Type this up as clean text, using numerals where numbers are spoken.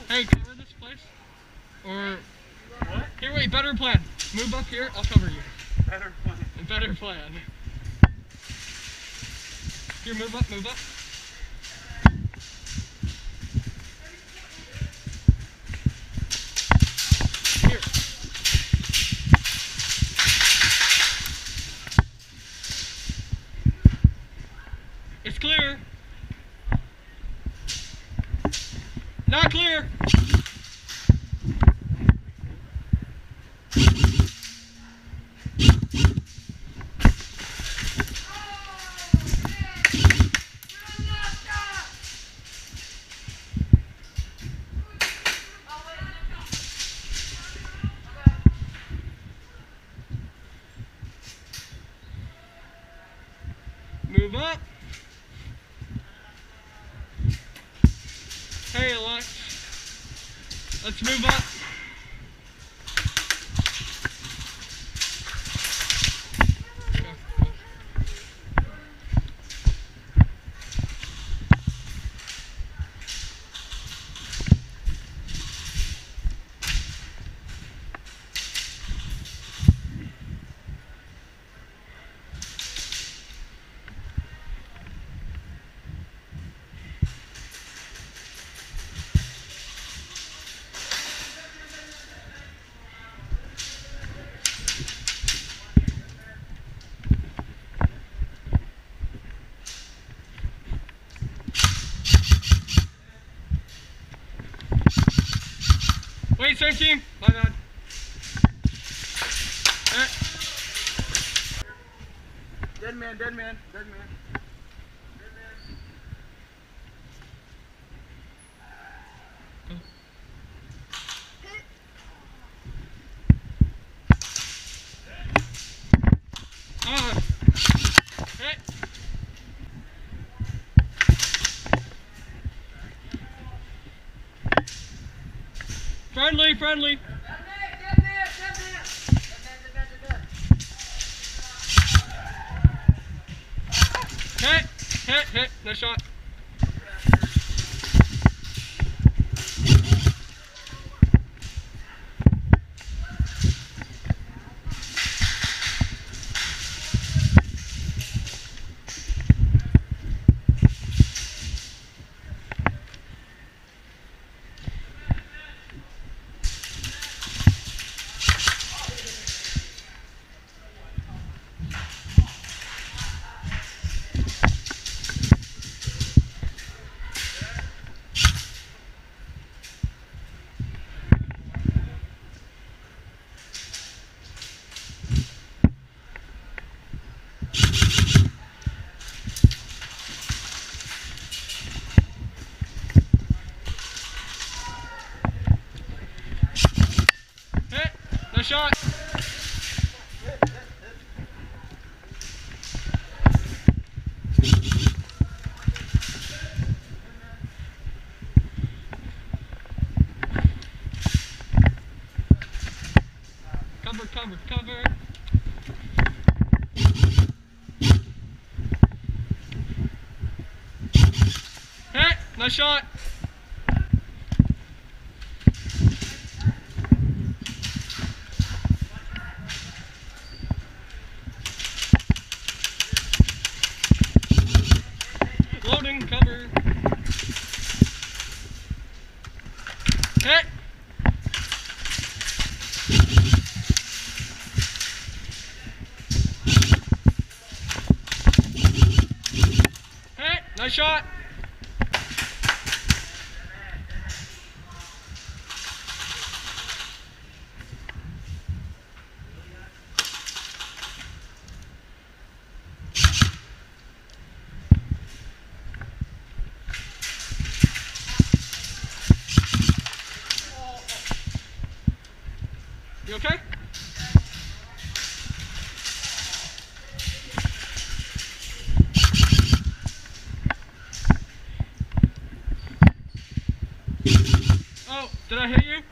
Hey, cover this place? Or... What? Here, wait, better plan. Move up here, I'll cover you. Better plan. Better plan. Here, move up, move up. Here. It's clear. Not clear. Move up. Hey, Alex. Let's move up. Wait, same team. My bad. Dead man, dead man, dead man. Dead man. Hey. Friendly, friendly. Hit, nice shot. Nice shot. Cover, cover, cover. Hey, nice shot. Loading, cover. Hit. Hit. Nice shot. You okay? Oh, did I hit you?